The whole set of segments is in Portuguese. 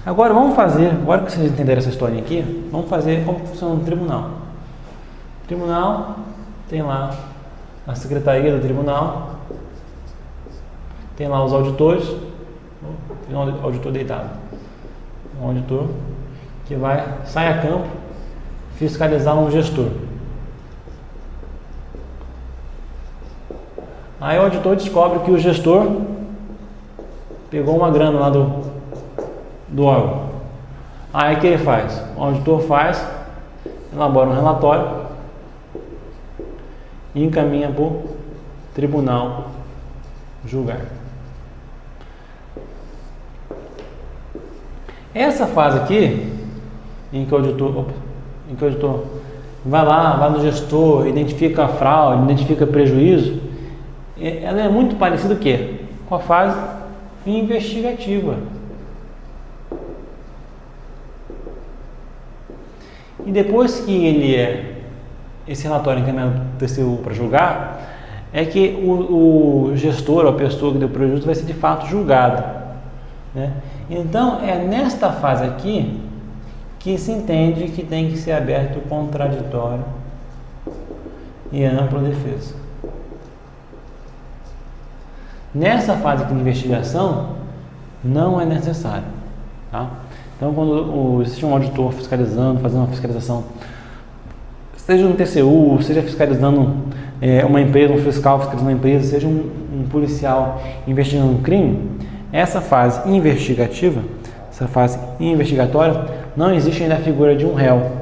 Agora vamos fazer, agora que vocês entenderam essa historinha aqui, vamos fazer como funciona um tribunal. O tribunal tem lá a secretaria do tribunal, tem lá os auditores, tem um auditor deitado, um auditor que sai a campo fiscalizar um gestor. Aí o auditor descobre que o gestor pegou uma grana lá do órgão. Aí o que ele faz? O auditor elabora um relatório e encaminha para o tribunal julgar. Essa fase aqui, em que o auditor vai no gestor, identifica a fraude, identifica prejuízo, ela é muito parecida com a fase investigativa. E depois que esse relatório encaminhado para o TCU para julgar, é que o gestor, a pessoa que deu prejuízo, vai ser de fato julgado, né? Então, é nesta fase aqui que se entende que tem que ser aberto o contraditório e a ampla defesa. Nessa fase aqui de investigação, não é necessário, tá? Então, quando existe um auditor fiscalizando, fazendo uma fiscalização, seja no TCU, seja fiscalizando uma empresa, um fiscal fiscalizando uma empresa, seja um policial investigando um crime, essa fase investigativa, essa fase investigatória, não existe ainda a figura de um réu.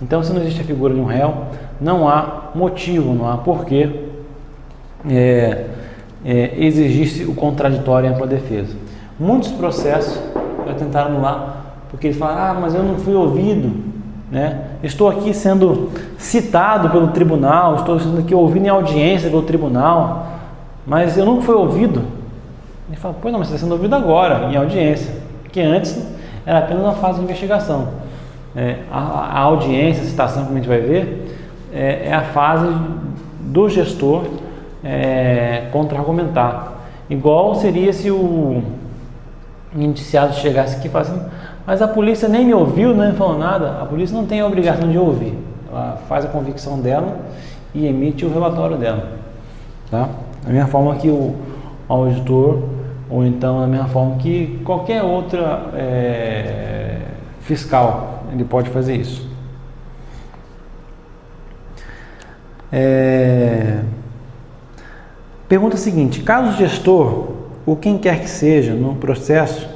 Então, se não existe a figura de um réu, não há motivo, não há porquê exigir-se o contraditório e a ampla defesa. Muitos processos já tentaram anular, porque eles falam, mas eu não fui ouvido, né? Estou aqui sendo citado pelo tribunal, estou sendo aqui ouvido em audiência pelo tribunal, mas eu nunca fui ouvido. Ele fala, pois não, mas você está sendo ouvido agora, em audiência, porque antes era apenas uma fase de investigação. A audiência, a citação, como a gente vai ver, é a fase do gestor contra-argumentar. Igual seria se o indiciado chegasse aqui e falasse, mas a polícia nem me ouviu, nem falou nada. A polícia não tem a obrigação de ouvir. Ela faz a convicção dela e emite o relatório dela. Tá? Da mesma forma que o auditor, ou então da mesma forma que qualquer outra fiscal, ele pode fazer isso. Pergunta seguinte: caso o gestor, ou quem quer que seja, no processo,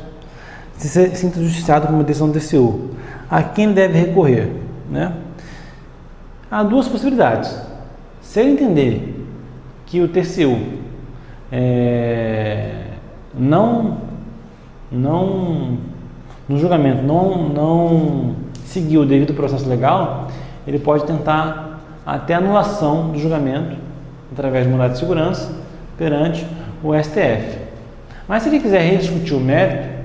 se sinta justiciado por uma decisão do TCU, a quem deve recorrer, né? Há duas possibilidades. Se ele entender que o TCU no julgamento não seguiu o devido processo legal, ele pode tentar até anulação do julgamento através de mandado de segurança perante o STF. Mas se ele quiser rediscutir o mérito,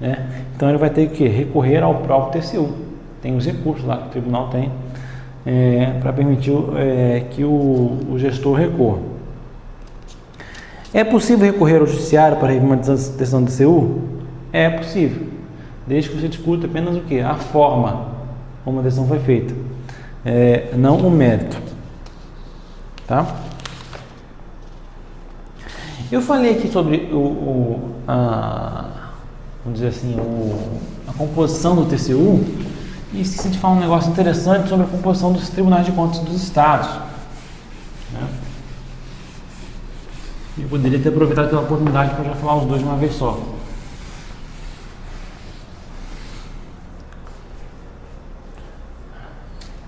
né, então ele vai ter que recorrer ao próprio TCU. Tem os recursos lá que o tribunal tem para permitir que o gestor recorra. É possível recorrer ao judiciário para rever uma decisão do TCU? É possível, desde que você discuta apenas o que? A forma como a decisão foi feita, não o mérito. Tá? Eu falei aqui sobre vamos dizer assim, a composição do TCU, e esqueci de falar um negócio interessante sobre a composição dos tribunais de contas dos estados, né? Eu poderia ter aproveitado pela oportunidade para já falar os dois de uma vez só.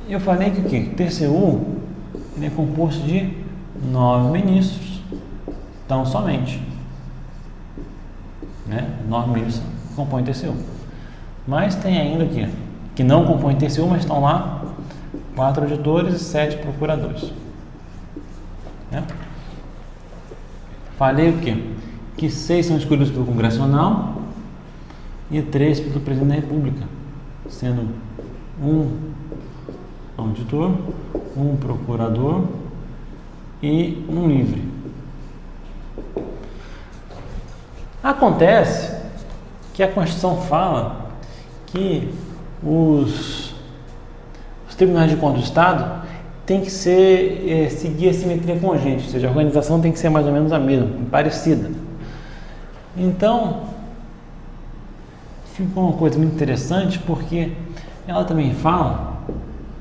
Eu falei que o TCU ele é composto de 9 ministros, então somente, né? 9 ministros compõem o TCU. Mas tem ainda aqui, que não compõem o TCU, mas estão lá 4 auditores e 7 procuradores, né? Falei o quê? Que 6 são escolhidos pelo Congresso Nacional e 3 pelo Presidente da República, sendo um auditor, um procurador e um livre. Acontece que a Constituição fala que os tribunais de contas do Estado têm que seguir a simetria congênita, ou seja, a organização tem que ser mais ou menos a mesma, parecida. Então, ficou uma coisa muito interessante, porque ela também fala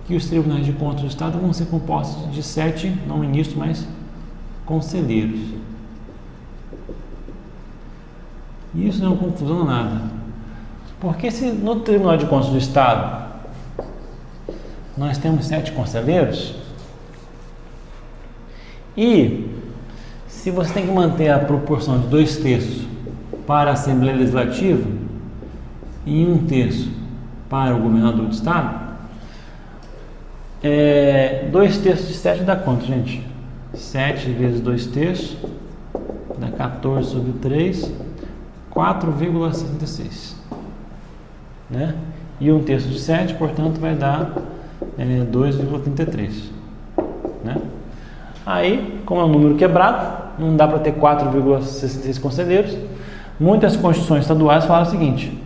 que os tribunais de contas do Estado vão ser compostos de 7, não ministros, mas conselheiros. E isso não é uma confusão nada. Porque se no Tribunal de Contas do Estado nós temos 7 conselheiros, e se você tem que manter a proporção de 2/3 para a Assembleia Legislativa e 1/3 para o governador do Estado, 2/3 de 7 dá quanto, gente? 7 vezes 2/3 dá 14/3, 4,66, né? E 1/3 de 7, portanto, vai dar 2,33, né? Aí, como é um número quebrado, não dá para ter 4,66 conselheiros. Muitas constituições estaduais falam o seguinte: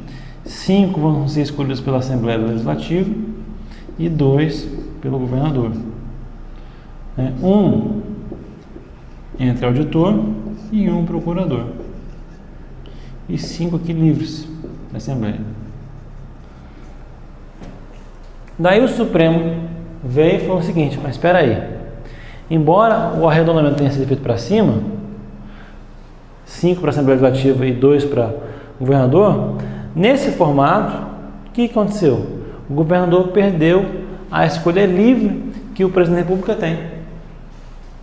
5 vão ser escolhidos pela Assembleia Legislativa e 2 pelo governador, né? 1 entre auditor e 1 procurador, e 5 aqui livres da Assembleia. Daí o Supremo veio e falou o seguinte: mas espera aí, embora o arredondamento tenha sido feito para cima, 5 para a Assembleia Legislativa e 2 para o governador, nesse formato, o que aconteceu? O governador perdeu a escolha livre que o presidente da República tem,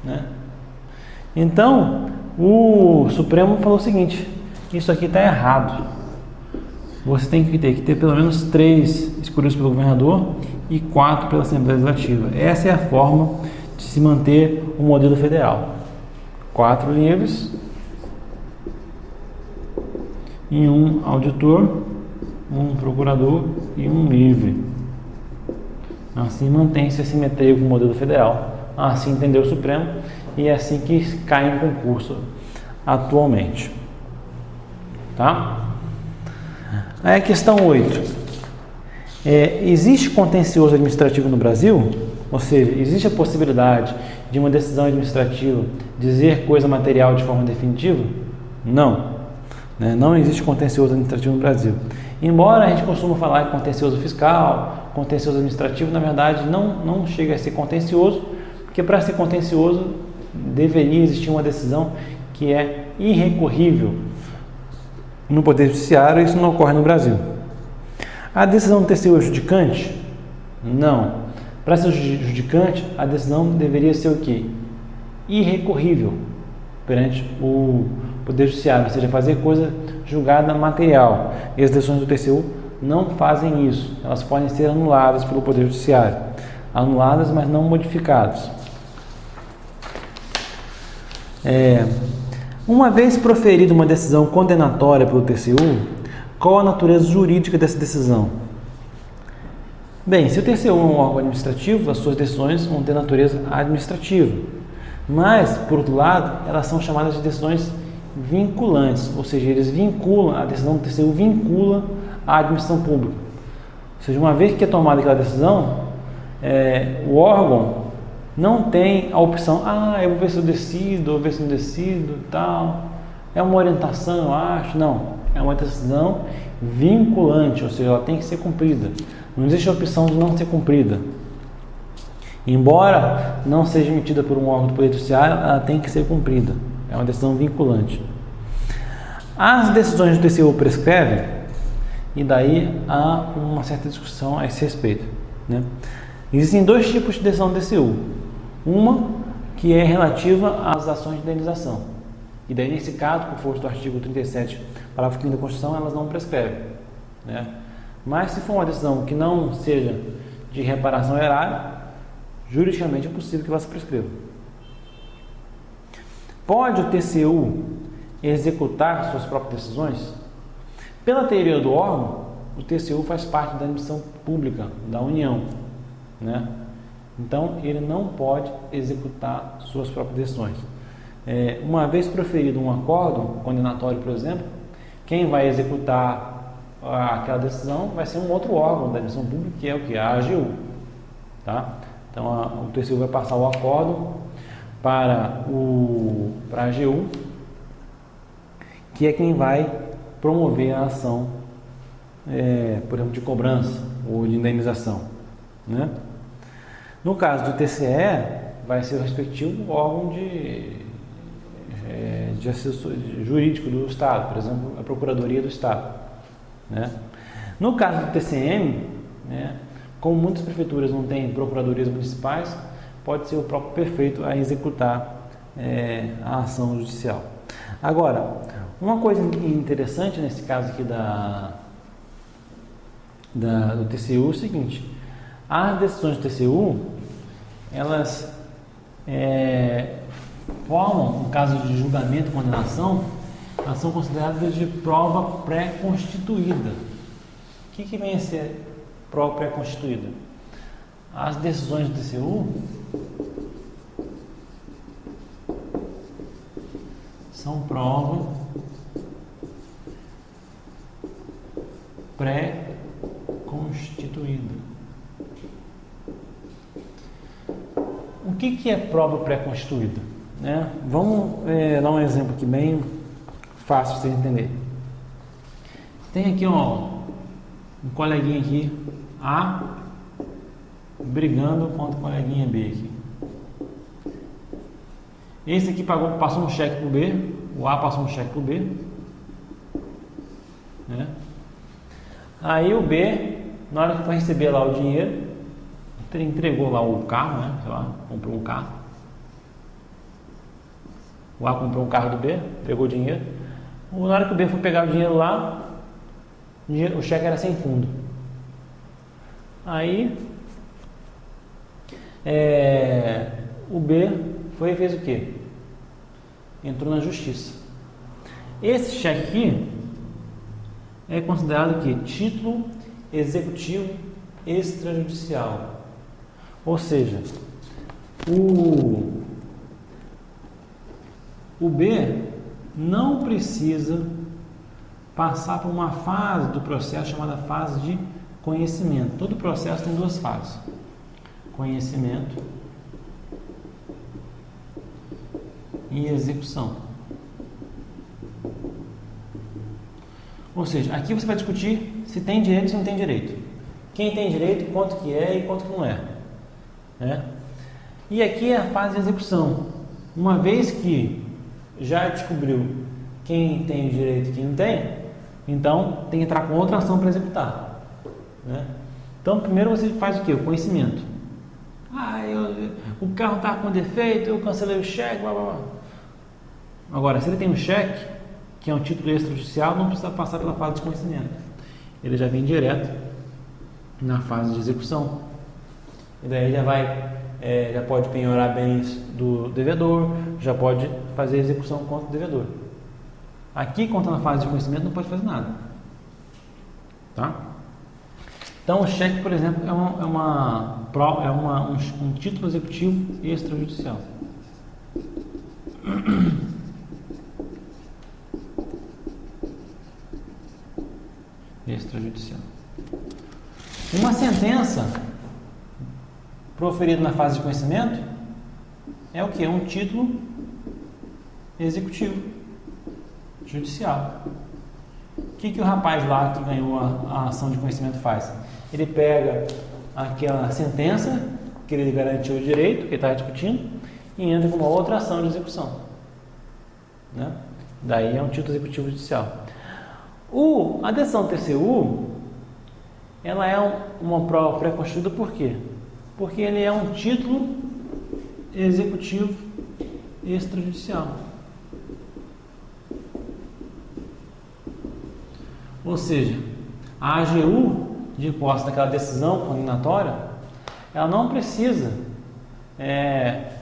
né? Então, o Supremo falou o seguinte: isso aqui está errado. Você tem que ter pelo menos 3 escolhidos pelo governador e 4 pela Assembleia Legislativa. Essa é a forma de se manter o modelo federal: 4 livres e 1 auditor, 1 procurador e 1 livre. Assim mantém-se a simetria com o modelo federal. Assim entendeu o Supremo, e é assim que cai em concurso atualmente. Tá? Aí a questão 8. Existe contencioso administrativo no Brasil? Ou seja, existe a possibilidade de uma decisão administrativa dizer coisa material de forma definitiva? Não. Não existe contencioso administrativo no Brasil. Embora a gente costuma falar em contencioso fiscal, contencioso administrativo, na verdade não chega a ser contencioso, porque para ser contencioso deveria existir uma decisão que é irrecorrível no Poder Judiciário, e isso não ocorre no Brasil. A decisão do TCU é judicante? Não. Para ser judicante, a decisão deveria ser o quê? Irrecorrível perante o Poder Judiciário, ou seja, fazer coisa julgada material. E as decisões do TCU não fazem isso. Elas podem ser anuladas pelo Poder Judiciário. Anuladas, mas não modificadas. Uma vez proferida uma decisão condenatória pelo TCU, qual a natureza jurídica dessa decisão? Bem, se o TCU é um órgão administrativo, as suas decisões vão ter natureza administrativa. Mas, por outro lado, elas são chamadas de decisões vinculantes, ou seja, eles vinculam, a decisão do TCU vincula a administração pública. Ou seja, uma vez que é tomada aquela decisão, o órgão não tem a opção: eu vou ver se eu decido, ou ver se não decido, tal. É uma orientação, eu acho. Não, é uma decisão vinculante, ou seja, ela tem que ser cumprida. Não existe a opção de não ser cumprida. Embora não seja emitida por um órgão do Poder Judiciário, ela tem que ser cumprida. É uma decisão vinculante. As decisões do TCU prescrevem, e daí há uma certa discussão a esse respeito, né? Existem 2 tipos de decisão do TCU. Uma que é relativa às ações de indenização. E daí, nesse caso, por força do artigo 37, parágrafo 5º da Constituição, elas não prescrevem, né? Mas se for uma decisão que não seja de reparação erária, juridicamente é possível que ela se prescreva. Pode o TCU executar suas próprias decisões? Pela teoria do órgão, o TCU faz parte da administração pública da União, né? Então, ele não pode executar suas próprias decisões. Uma vez proferido um acórdão condenatório, por exemplo, quem vai executar aquela decisão vai ser um outro órgão da administração pública, que é o que? A AGU. Tá? Então o TCU vai passar o acórdão para a AGU, que é quem vai promover a ação, por exemplo, de cobrança ou de indenização. Né? No caso do TCE, vai ser o respectivo órgão de assessor jurídico do Estado, por exemplo, a Procuradoria do Estado. Né? No caso do TCM, né, como muitas prefeituras não têm procuradorias municipais, pode ser o próprio prefeito a executar a ação judicial. Agora, uma coisa interessante nesse caso aqui do TCU é o seguinte: as decisões do TCU, elas formam, no caso de julgamento e condenação, elas são consideradas de prova pré-constituída. O que vem a ser prova pré-constituída? As decisões do TCU são prova pré-constituída. O que é prova pré-constituída? Né? Vamos dar um exemplo aqui bem fácil de você entender. Tem aqui um coleguinha aqui, A, brigando contra o coleguinha B aqui. Esse aqui passou um cheque para o B, o A passou um cheque para o B. Né? Aí o B, na hora que foi receber lá o dinheiro, entregou lá o carro, né? Sei lá, comprou um carro. O A comprou um carro do B, pegou o dinheiro. Na hora que o B foi pegar o dinheiro lá, o cheque era sem fundo. Aí o B foi e fez o quê? Entrou na justiça. Esse cheque aqui é considerado que título executivo extrajudicial. Ou seja, o B não precisa passar por uma fase do processo chamada fase de conhecimento. Todo processo tem duas fases: conhecimento e execução. Ou seja, aqui você vai discutir se tem direito ou se não tem direito. Quem tem direito, quanto que é e quanto que não é. E aqui é a fase de execução. Uma vez que já descobriu quem tem direito e quem não tem, então tem que entrar com outra ação para executar. Né? Então primeiro você faz o quê? O conhecimento. O carro está com defeito, eu cancelei o cheque, blá blá blá. Agora, se ele tem um cheque, que é um título extrajudicial, não precisa passar pela fase de conhecimento. Ele já vem direto na fase de execução. E daí já pode penhorar bens do devedor, já pode fazer execução contra o devedor. Aqui, quando está na fase de conhecimento, não pode fazer nada. Tá? Então, o cheque, por exemplo, é um título executivo extrajudicial. Extrajudicial. Uma sentença proferida na fase de conhecimento é o que? É um título executivo judicial. O que o rapaz lá que ganhou a ação de conhecimento faz? Ele pega aquela sentença que ele garantiu o direito, que ele está discutindo, e entra com uma outra ação de execução. Né? Daí é um título executivo judicial. A decisão TCU, ela é uma prova pré-constituída por quê? Porque ele é um título executivo extrajudicial. Ou seja, a AGU, de posse daquela decisão condenatória, ela não precisa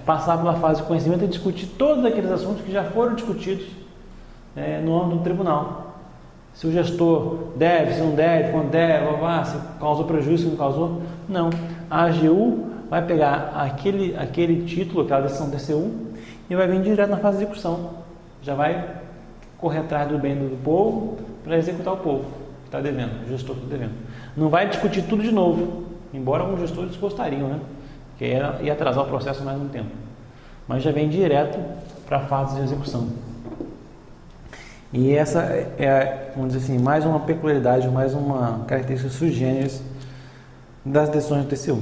passar pela fase de conhecimento e discutir todos aqueles assuntos que já foram discutidos no âmbito do tribunal. Se o gestor deve, se não deve, quando deve, se causou prejuízo, se não causou. Não. A AGU vai pegar aquele título, aquela decisão TCU, e vai vir direto na fase de execução. Já vai correr atrás do bem do povo para executar o povo. está devendo, o gestor está devendo. Não vai discutir tudo de novo, embora alguns gestores gostariam, né? Que ia atrasar o processo mais um tempo. Mas já vem direto para a fase de execução. E essa é, vamos dizer assim, mais uma peculiaridade, mais uma característica sui generis das decisões do TCU.